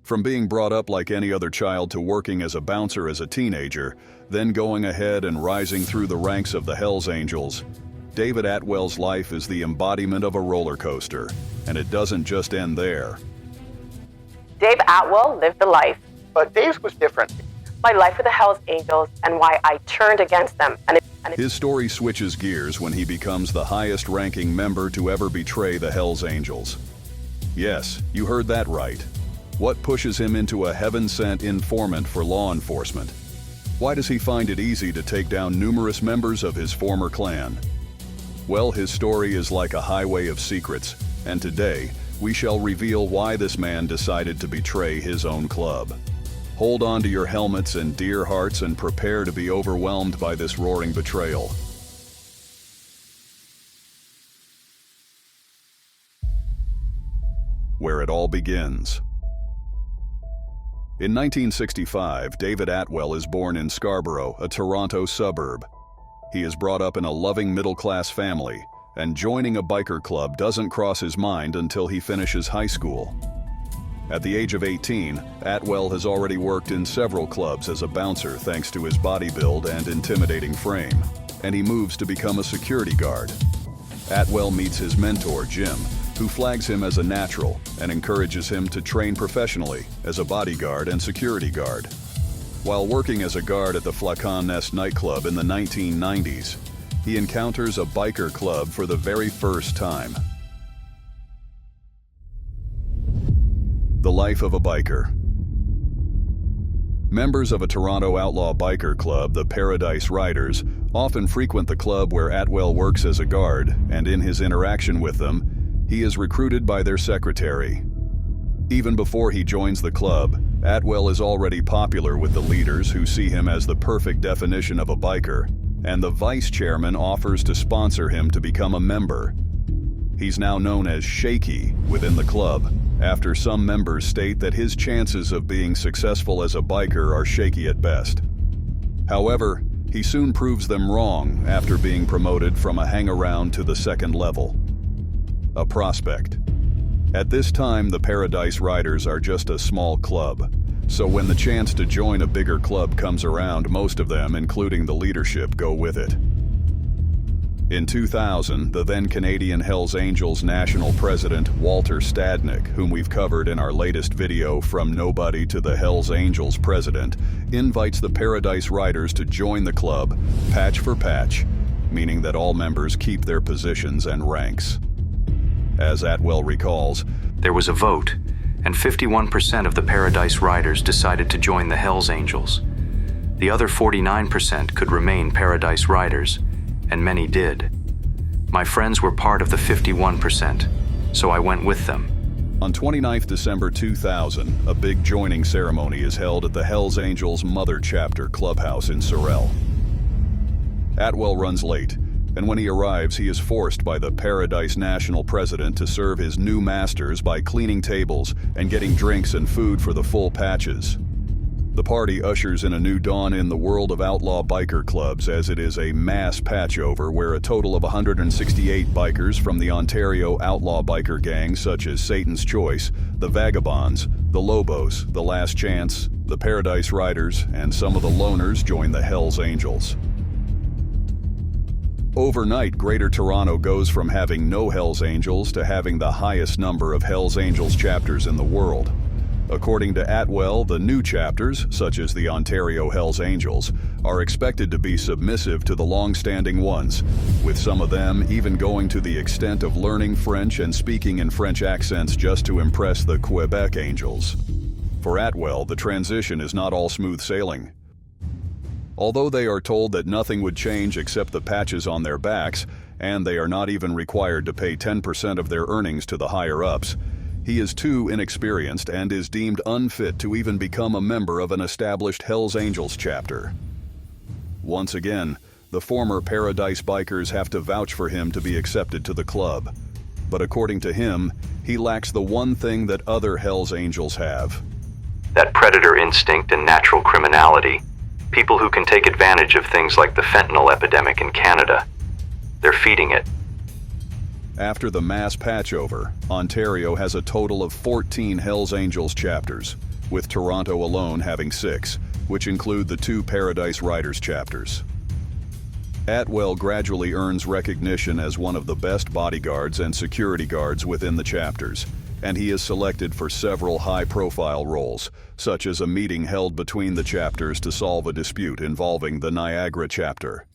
From being brought up like any other child to working as a bouncer as a teenager, then going ahead and rising through the ranks of the Hells Angels, David Atwell's life is the embodiment of a roller coaster, and it doesn't just end there. Dave Atwell lived the life. But Dave's was different. My life with the Hells Angels and why I turned against them. His story switches gears when he becomes the highest-ranking member to ever betray the Hells Angels. Yes, you heard that right. What pushes him into a heaven-sent informant for law enforcement? Why does he find it easy to take down numerous members of his former clan? Well, his story is like a highway of secrets, and today, we shall reveal why this man decided to betray his own club. Hold on to your helmets and dear hearts and prepare to be overwhelmed by this roaring betrayal. Where it all begins. In 1965, David Atwell is born in Scarborough, a Toronto suburb. He is brought up in a loving middle-class family, and joining a biker club doesn't cross his mind until he finishes high school. At the age of 18, Atwell has already worked in several clubs as a bouncer thanks to his body build and intimidating frame, and he moves to become a security guard. Atwell meets his mentor, Jim, who flags him as a natural and encourages him to train professionally as a bodyguard and security guard. While working as a guard at the Flacon Nest nightclub in the 1990s, he encounters a biker club for the very first time. The life of a biker. Members of a Toronto outlaw biker club, the Paradise Riders, often frequent the club where Atwell works as a guard, and in his interaction with them, he is recruited by their secretary. Even before he joins the club, Atwell is already popular with the leaders who see him as the perfect definition of a biker, and the vice chairman offers to sponsor him to become a member. He's now known as Shaky within the club, after some members state that his chances of being successful as a biker are shaky at best. However, he soon proves them wrong after being promoted from a hang-around to the second level. A prospect. At this time, the Paradise Riders are just a small club, so when the chance to join a bigger club comes around, most of them, including the leadership, go with it. In 2000, the then Canadian Hells Angels national president, Wolodomir Stadnick, whom we've covered in our latest video, From Nobody to the Hells Angels President, invites the Paradise Riders to join the club, patch for patch, meaning that all members keep their positions and ranks. As Atwell recalls, there was a vote, and 51% of the Paradise Riders decided to join the Hells Angels. The other 49% could remain Paradise Riders, and many did. My friends were part of the 51%, so I went with them. On 29th December 2000, a big joining ceremony is held at the Hells Angels Mother Chapter Clubhouse in Sorel. Atwell runs late, and when he arrives, he is forced by the Paradise National President to serve his new masters by cleaning tables and getting drinks and food for the full patches. The party ushers in a new dawn in the world of outlaw biker clubs, as it is a mass patchover where a total of 168 bikers from the Ontario outlaw biker gangs such as Satan's Choice, the Vagabonds, the Lobos, the Last Chance, the Paradise Riders, and some of the loners join the Hells Angels. Overnight, Greater Toronto goes from having no Hells Angels to having the highest number of Hells Angels chapters in the world. According to Atwell, the new chapters, such as the Ontario Hells Angels, are expected to be submissive to the long-standing ones, with some of them even going to the extent of learning French and speaking in French accents just to impress the Quebec Angels. For Atwell, the transition is not all smooth sailing. Although they are told that nothing would change except the patches on their backs, and they are not even required to pay 10% of their earnings to the higher-ups, he is too inexperienced and is deemed unfit to even become a member of an established Hells Angels chapter. Once again, the former Paradise Bikers have to vouch for him to be accepted to the club. But according to him, he lacks the one thing that other Hells Angels have. That predator instinct and natural criminality. People who can take advantage of things like the fentanyl epidemic in Canada. They're feeding it. After the mass patchover, Ontario has a total of 14 Hells Angels chapters, with Toronto alone having 6, which include the 2 Paradise Riders chapters. Atwell gradually earns recognition as one of the best bodyguards and security guards within the chapters, and he is selected for several high-profile roles, such as a meeting held between the chapters to solve a dispute involving the Niagara chapter.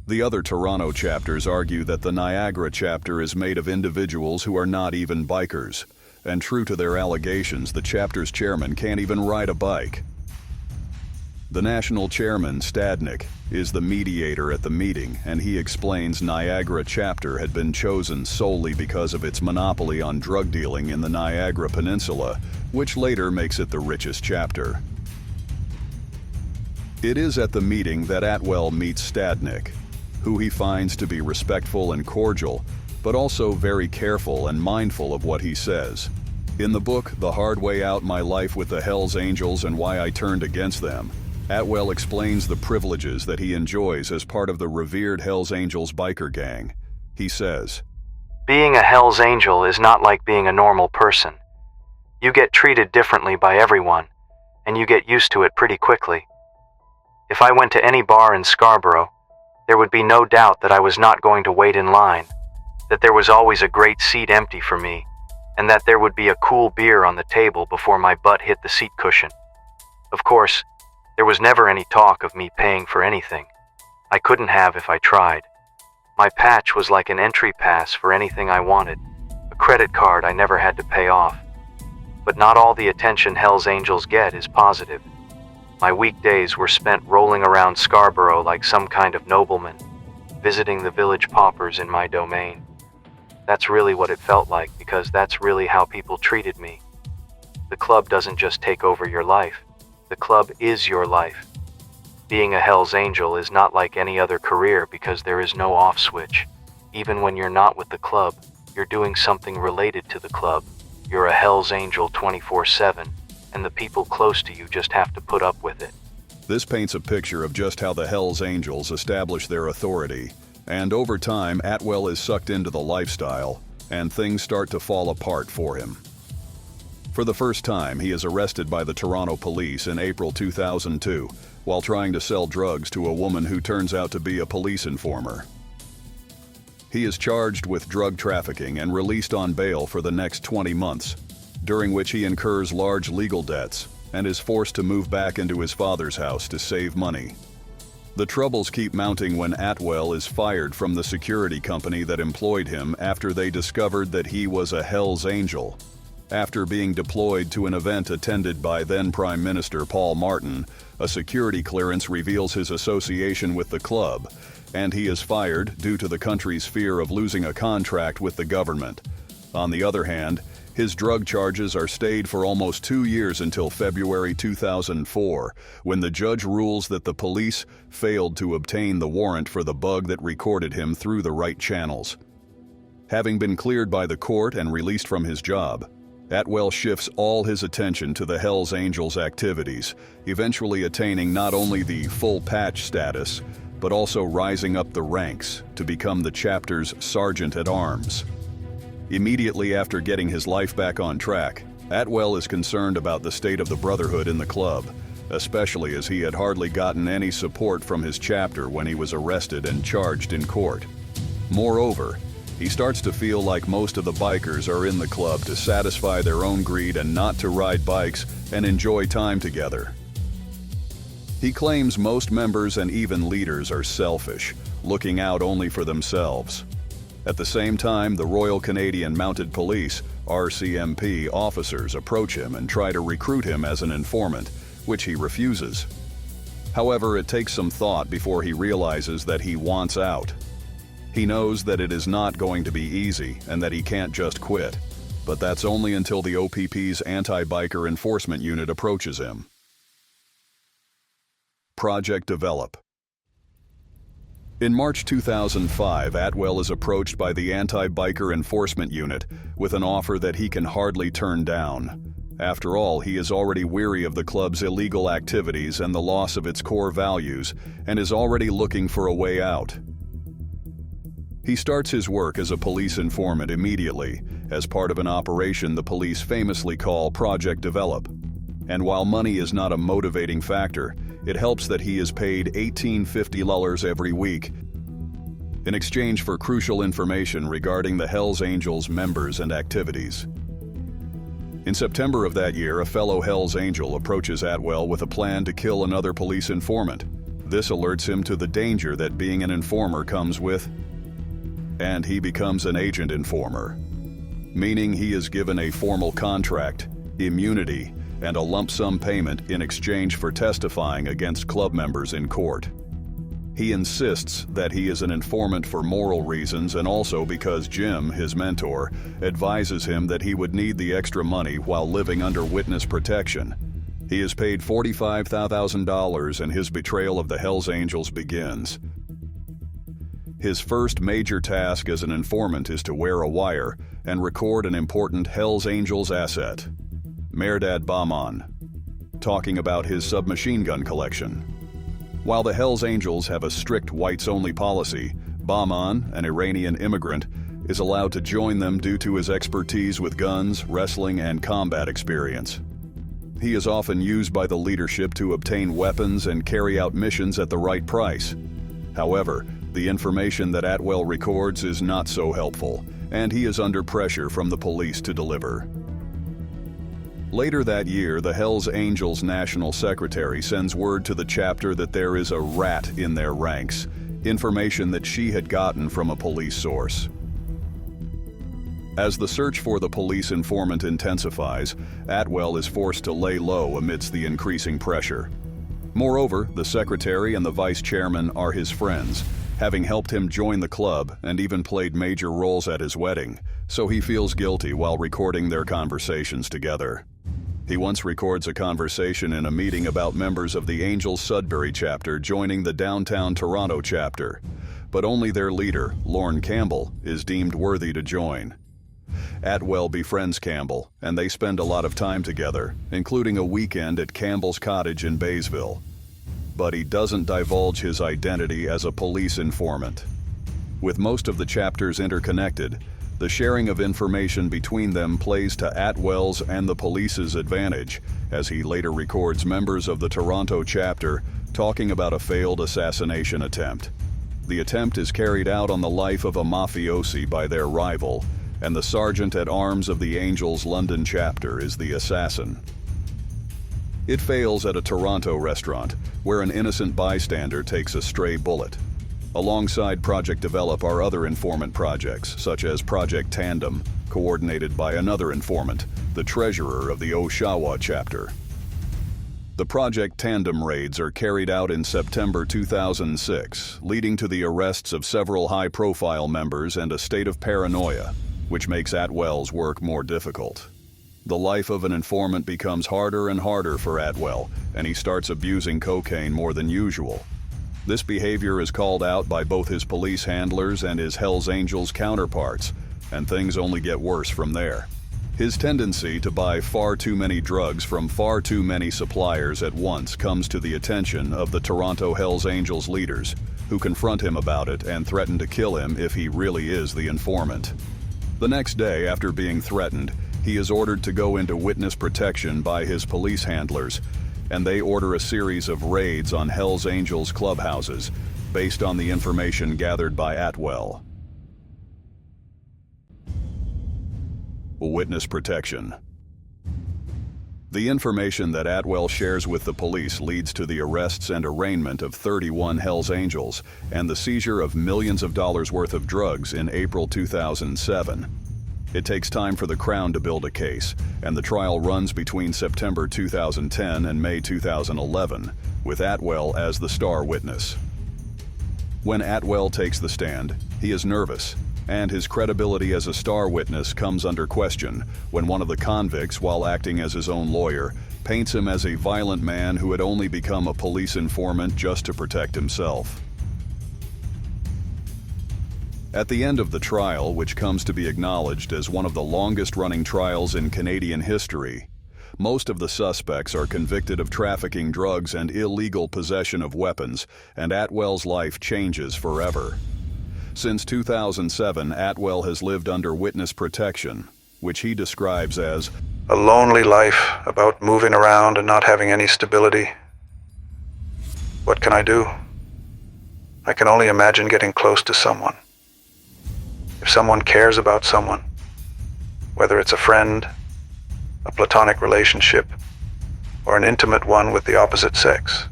The other Toronto chapters argue that the Niagara chapter is made of individuals who are not even bikers, and true to their allegations, the chapter's chairman can't even ride a bike. The national chairman, Stadnick, is the mediator at the meeting, and he explains Niagara chapter had been chosen solely because of its monopoly on drug dealing in the Niagara Peninsula, which later makes it the richest chapter. It is at the meeting that Atwell meets Stadnick, who he finds to be respectful and cordial, but also very careful and mindful of what he says. In the book, The Hard Way Out: My Life with the Hells Angels and Why I Turned Against Them, Atwell explains the privileges that he enjoys as part of the revered Hells Angels biker gang. He says, "Being a Hells Angel is not like being a normal person. You get treated differently by everyone, and you get used to it pretty quickly. If I went to any bar in Scarborough, there would be no doubt that I was not going to wait in line, that there was always a great seat empty for me, and that there would be a cool beer on the table before my butt hit the seat cushion. Of course, there was never any talk of me paying for anything. I couldn't have if I tried. My patch was like an entry pass for anything I wanted, a credit card I never had to pay off. But not all the attention Hells Angels get is positive. My weekdays were spent rolling around Scarborough like some kind of nobleman, visiting the village paupers in my domain. That's really what it felt like, because that's really how people treated me. The club doesn't just take over your life. The club is your life. Being a Hells Angel is not like any other career because there is no off switch. Even when you're not with the club, you're doing something related to the club. You're a Hells Angel 24/7. And the people close to you just have to put up with it." This paints a picture of just how the Hells Angels establish their authority, and over time, Atwell is sucked into the lifestyle, and things start to fall apart for him. For the first time, he is arrested by the Toronto police in April 2002, while trying to sell drugs to a woman who turns out to be a police informer. He is charged with drug trafficking and released on bail for the next 20 months, during which he incurs large legal debts and is forced to move back into his father's house to save money. The troubles keep mounting when Atwell is fired from the security company that employed him after they discovered that he was a Hells Angel. After being deployed to an event attended by then Prime Minister Paul Martin, a security clearance reveals his association with the club, and he is fired due to the country's fear of losing a contract with the government. On the other hand, his drug charges are stayed for almost 2 years until February 2004, when the judge rules that the police failed to obtain the warrant for the bug that recorded him through the right channels. Having been cleared by the court and released from his job, Atwell shifts all his attention to the Hells Angels activities, eventually attaining not only the full patch status, but also rising up the ranks to become the chapter's Seargent-at-arms. Immediately after getting his life back on track, Atwell is concerned about the state of the Brotherhood in the club, especially as he had hardly gotten any support from his chapter when he was arrested and charged in court. Moreover, he starts to feel like most of the bikers are in the club to satisfy their own greed and not to ride bikes and enjoy time together. He claims most members and even leaders are selfish, looking out only for themselves. At the same time, the Royal Canadian Mounted Police, RCMP, officers approach him and try to recruit him as an informant, which he refuses. However, it takes some thought before he realizes that he wants out. He knows that it is not going to be easy and that he can't just quit, but that's only until the OPP's anti-biker enforcement unit approaches him. Project Develop. In March 2005, Atwell is approached by the Anti-Biker Enforcement Unit with an offer that he can hardly turn down. After all, he is already weary of the club's illegal activities and the loss of its core values, and is already looking for a way out. He starts his work as a police informant immediately, as part of an operation the police famously call Project Develop. And while money is not a motivating factor, it helps that he is paid $18.50 every week in exchange for crucial information regarding the Hells Angels members and activities. In September of that year, a fellow Hells Angel approaches Atwell with a plan to kill another police informant. This alerts him to the danger that being an informer comes with, and he becomes an agent informer, meaning he is given a formal contract, immunity, and a lump sum payment in exchange for testifying against club members in court. He insists that he is an informant for moral reasons and also because Jim, his mentor, advises him that he would need the extra money while living under witness protection. He is paid $45,000 and his betrayal of the Hells Angels begins. His first major task as an informant is to wear a wire and record an important Hells Angels asset, Mehrdad Bahman, talking about his submachine gun collection. While the Hells Angels have a strict whites-only policy, Bahman, an Iranian immigrant, is allowed to join them due to his expertise with guns, wrestling, and combat experience. He is often used by the leadership to obtain weapons and carry out missions at the right price. However, the information that Atwell records is not so helpful, and he is under pressure from the police to deliver. Later that year, the Hells Angels National Secretary sends word to the chapter that there is a rat in their ranks, information that she had gotten from a police source. As the search for the police informant intensifies, Atwell is forced to lay low amidst the increasing pressure. Moreover, the secretary and the vice chairman are his friends, having helped him join the club and even played major roles at his wedding, so he feels guilty while recording their conversations together. He once records a conversation in a meeting about members of the Angels Sudbury chapter joining the downtown Toronto chapter, but only their leader, Lorne Campbell, is deemed worthy to join. Atwell befriends Campbell, and they spend a lot of time together, including a weekend at Campbell's cottage in Baysville. But he doesn't divulge his identity as a police informant. With most of the chapters interconnected, the sharing of information between them plays to Atwell's and the police's advantage, as he later records members of the Toronto chapter talking about a failed assassination attempt. The attempt is carried out on the life of a mafiosi by their rival, and the Seargent-at-arms of the Angels London chapter is the assassin. It fails at a Toronto restaurant, where an innocent bystander takes a stray bullet. Alongside Project Develop are other informant projects, such as Project Tandem, coordinated by another informant, the treasurer of the Oshawa chapter. The Project Tandem raids are carried out in September 2006, leading to the arrests of several high-profile members and a state of paranoia, which makes Atwell's work more difficult. The life of an informant becomes harder and harder for Atwell, and he starts abusing cocaine more than usual. This behavior is called out by both his police handlers and his Hells Angels counterparts, and things only get worse from there. His tendency to buy far too many drugs from far too many suppliers at once comes to the attention of the Toronto Hells Angels leaders, who confront him about it and threaten to kill him if he really is the informant. The next day, after being threatened, he is ordered to go into witness protection by his police handlers, and they order a series of raids on Hells Angels clubhouses, based on the information gathered by Atwell. Witness protection. The information that Atwell shares with the police leads to the arrests and arraignment of 31 Hells Angels and the seizure of millions of dollars worth of drugs in April 2007. It takes time for the Crown to build a case, and the trial runs between September 2010 and May 2011, with Atwell as the star witness. When Atwell takes the stand, he is nervous, and his credibility as a star witness comes under question when one of the convicts, while acting as his own lawyer, paints him as a violent man who had only become a police informant just to protect himself. At the end of the trial, which comes to be acknowledged as one of the longest-running trials in Canadian history, most of the suspects are convicted of trafficking drugs and illegal possession of weapons, and Atwell's life changes forever. Since 2007, Atwell has lived under witness protection, which he describes as a lonely life, about moving around and not having any stability. What can I do? I can only imagine getting close to someone. If someone cares about someone, whether it's a friend, a platonic relationship, or an intimate one with the opposite sex,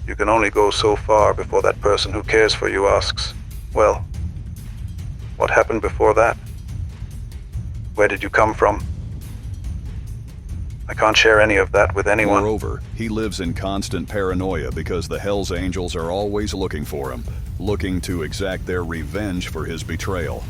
you can only go so far before that person who cares for you asks, well, what happened before that? Where did you come from? I can't share any of that with anyone. Moreover, he lives in constant paranoia because the Hells Angels are always looking for him, looking to exact their revenge for his betrayal.